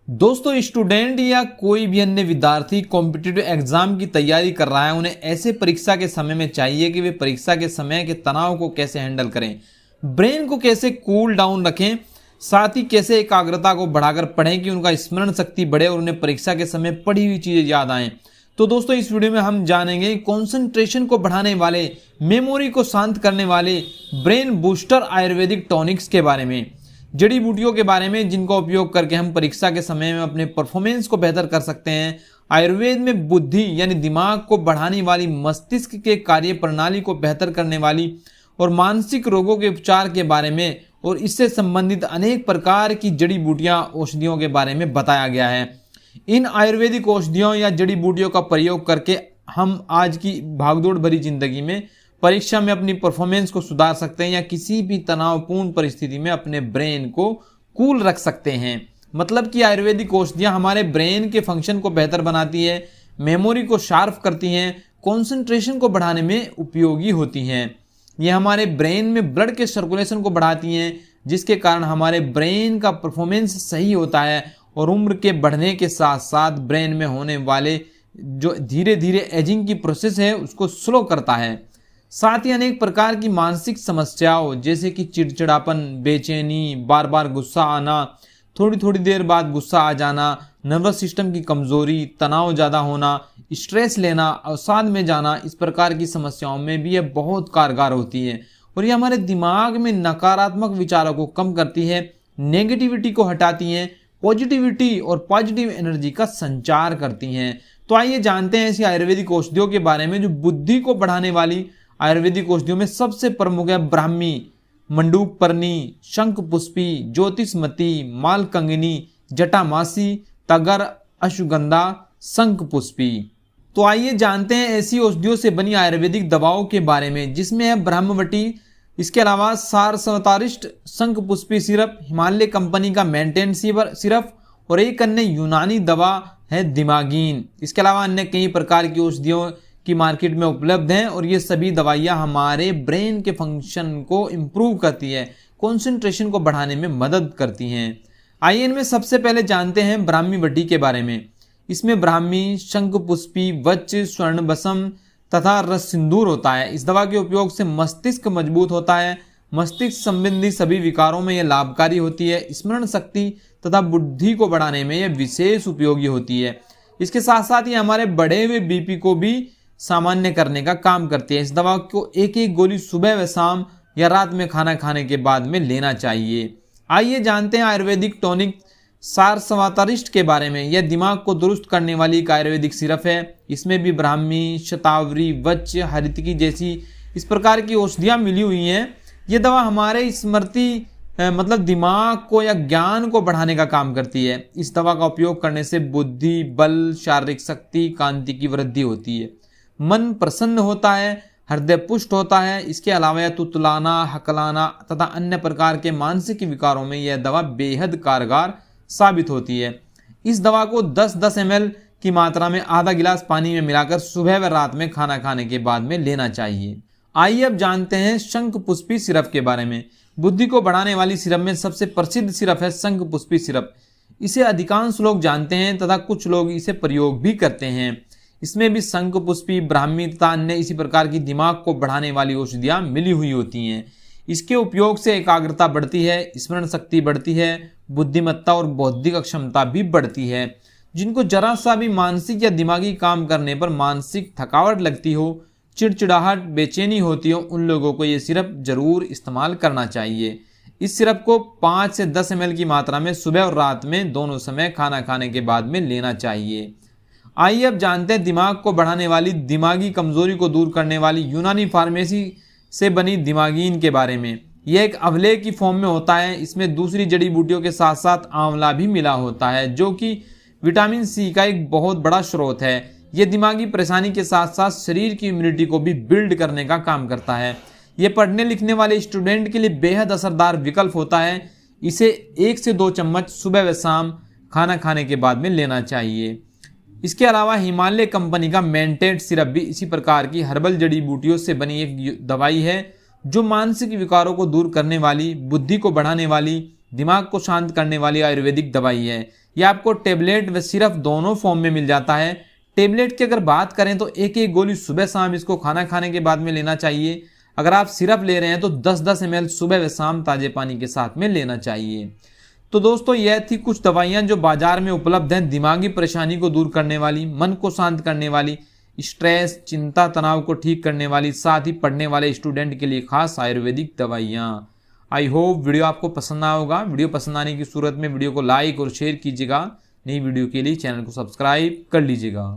दोस्तों, स्टूडेंट या कोई भी अन्य विद्यार्थी कॉम्पिटिटिव एग्जाम की तैयारी कर रहा है, उन्हें ऐसे परीक्षा के समय में चाहिए कि वे परीक्षा के समय के तनाव को कैसे हैंडल करें, ब्रेन को कैसे कूल डाउन रखें, साथ ही कैसे एकाग्रता को बढ़ाकर पढ़ें कि उनका स्मरण शक्ति बढ़े और उन्हें परीक्षा के समय पढ़ी हुई चीजें याद आएं। तो दोस्तों, इस वीडियो में हम जानेंगे कंसंट्रेशन को बढ़ाने वाले, मेमोरी को शांत करने वाले ब्रेन बूस्टर आयुर्वेदिक टॉनिक्स के बारे में, जड़ी बूटियों के बारे में जिनका उपयोग करके हम परीक्षा के समय में अपने परफॉर्मेंस को बेहतर कर सकते हैं। आयुर्वेद में बुद्धि यानी दिमाग को बढ़ाने वाली, मस्तिष्क के कार्य प्रणाली को बेहतर करने वाली और मानसिक रोगों के उपचार के बारे में और इससे संबंधित अनेक प्रकार की जड़ी बूटियां, औषधियों के बारे में बताया गया है। इन आयुर्वेदिक औषधियों या जड़ी बूटियों का प्रयोग करके हम आज की भागदौड़ भरी जिंदगी में परीक्षा में अपनी परफॉर्मेंस को सुधार सकते हैं या किसी भी तनावपूर्ण परिस्थिति में अपने ब्रेन को कूल रख सकते हैं। मतलब कि आयुर्वेदिक औषधियां हमारे ब्रेन के फंक्शन को बेहतर बनाती है, मेमोरी को शार्प करती हैं, कंसंट्रेशन को बढ़ाने में उपयोगी होती हैं। ये हमारे ब्रेन में ब्लड के सर्कुलेशन को बढ़ाती हैं, जिसके कारण हमारे ब्रेन का परफॉर्मेंस सही होता है और उम्र के बढ़ने के साथ साथ ब्रेन में होने वाले जो धीरे धीरे एजिंग की प्रोसेस है उसको स्लो करता है। साथ ही अनेक प्रकार की मानसिक समस्याओं जैसे कि चिड़चिड़ापन, बेचैनी, बार बार गुस्सा आना, थोड़ी थोड़ी देर बाद गुस्सा आ जाना, नर्वस सिस्टम की कमजोरी, तनाव ज़्यादा होना, स्ट्रेस लेना, अवसाद में जाना, इस प्रकार की समस्याओं में भी यह बहुत कारगर होती है और ये हमारे दिमाग में नकारात्मक विचारों को कम करती है, नेगेटिविटी को हटाती हैं, पॉजिटिविटी और पॉजिटिव एनर्जी का संचार करती हैं। तो आइए जानते हैं ऐसी आयुर्वेदिक औषधियों के बारे में जो बुद्धि को बढ़ाने वाली आयुर्वेदिक औषधियों में सबसे प्रमुख है ब्राह्मी, मंडूकपर्णी, शंखपुष्पी, ज्योतिषमती, मालकंगिनी, जटामासी, तगर, अश्वगंधा, शंखपुष्पी। तो आइए जानते हैं ऐसी औषधियों से बनी आयुर्वेदिक दवाओं के बारे में, जिसमें है ब्रह्मवटी, इसके अलावा सारस्वतारिष्ट, शंखपुष्पी सिरप, हिमालय कंपनी का मेंटेन सिरप और एक अन्य यूनानी दवा है दिमागीन। इसके अलावा अन्य कई प्रकार की औषधियों की मार्केट में उपलब्ध हैं और ये सभी दवाइयाँ हमारे ब्रेन के फंक्शन को इम्प्रूव करती है, कंसंट्रेशन को बढ़ाने में मदद करती हैं। आइए इनमें सबसे पहले जानते हैं ब्राह्मी वटी के बारे में। इसमें ब्राह्मी, शंखपुष्पी, वच, स्वर्णबसम तथा रस सिंदूर होता है। इस दवा के उपयोग से मस्तिष्क मजबूत होता है, मस्तिष्क संबंधी सभी विकारों में यह लाभकारी होती है, स्मरण शक्ति तथा बुद्धि को बढ़ाने में यह विशेष उपयोगी होती है। इसके साथ साथ ये हमारे बढ़े हुए बीपी को भी सामान्य करने का काम करती है। इस दवा को एक एक गोली सुबह व शाम या रात में खाना खाने के बाद में लेना चाहिए। आइए जानते हैं आयुर्वेदिक टॉनिक सारस्वतारिष्ट के बारे में। यह दिमाग को दुरुस्त करने वाली एक आयुर्वेदिक सिरप है। इसमें भी ब्राह्मी, शतावरी, वच, हरितकी जैसी इस प्रकार की औषधियाँ मिली हुई हैं। ये दवा हमारे स्मृति मतलब दिमाग को या ज्ञान को बढ़ाने का काम करती है। इस दवा का उपयोग करने से बुद्धि, बल, शारीरिक शक्ति, कांति की वृद्धि होती है, मन प्रसन्न होता है, हृदय पुष्ट होता है। इसके अलावा यह तुतलाना, हकलाना तथा अन्य प्रकार के मानसिक विकारों में यह दवा बेहद कारगर साबित होती है। इस दवा को 10-10 ml की मात्रा में आधा गिलास पानी में मिलाकर सुबह व रात में खाना खाने के बाद में लेना चाहिए। आइए अब जानते हैं शंखपुष्पी सिरप के बारे में। बुद्धि को बढ़ाने वाली सिरप में सबसे प्रसिद्ध सिरप है शंखपुष्पी सिरप। इसे अधिकांश लोग जानते हैं तथा कुछ लोग इसे प्रयोग भी करते हैं। इसमें भी शंखपुष्पी, ब्राह्मी तथा अन्य इसी प्रकार की दिमाग को बढ़ाने वाली औषधियाँ मिली हुई होती हैं। इसके उपयोग से एकाग्रता बढ़ती है, स्मरण शक्ति बढ़ती है, बुद्धिमत्ता और बौद्धिक क्षमता भी बढ़ती है। जिनको जरा सा भी मानसिक या दिमागी काम करने पर मानसिक थकावट लगती हो, चिड़चिड़ाहट, बेचैनी होती हो, उन लोगों को ये सिरप जरूर इस्तेमाल करना चाहिए। इस सिरप को 5 से 10 ml की मात्रा में सुबह और रात में दोनों समय खाना खाने के बाद में लेना चाहिए। आइए अब जानते हैं दिमाग को बढ़ाने वाली, दिमागी कमजोरी को दूर करने वाली यूनानी फार्मेसी से बनी दिमागीन के बारे में। यह एक अवलेह की फॉर्म में होता है। इसमें दूसरी जड़ी बूटियों के साथ साथ आंवला भी मिला होता है, जो कि विटामिन सी का एक बहुत बड़ा स्रोत है। यह दिमागी परेशानी के साथ साथ शरीर की इम्यूनिटी को भी बिल्ड करने का काम करता है। यह पढ़ने लिखने वाले स्टूडेंट के लिए बेहद असरदार विकल्प होता है। इसे 1 से 2 चम्मच सुबह व शाम खाना खाने के बाद में लेना चाहिए। इसके अलावा हिमालय कंपनी का मेंटेन सिरप भी इसी प्रकार की हर्बल जड़ी बूटियों से बनी एक दवाई है, जो मानसिक विकारों को दूर करने वाली, बुद्धि को बढ़ाने वाली, दिमाग को शांत करने वाली आयुर्वेदिक दवाई है। यह आपको टेबलेट व सिरप दोनों फॉर्म में मिल जाता है। टेबलेट की अगर बात करें तो एक एक गोली सुबह शाम इसको खाना खाने के बाद में लेना चाहिए। अगर आप सिरप ले रहे हैं तो 10-10 ml सुबह व शाम ताजे पानी के साथ में लेना चाहिए। तो दोस्तों यह थी कुछ दवाइयां जो बाजार में उपलब्ध हैं दिमागी परेशानी को दूर करने वाली, मन को शांत करने वाली, स्ट्रेस, चिंता, तनाव को ठीक करने वाली, साथ ही पढ़ने वाले स्टूडेंट के लिए खास आयुर्वेदिक दवाइयां। आई होप वीडियो आपको पसंद आया होगा। वीडियो पसंद आने की सूरत में वीडियो को लाइक और शेयर कीजिएगा। नई वीडियो के लिए चैनल को सब्सक्राइब कर लीजिएगा।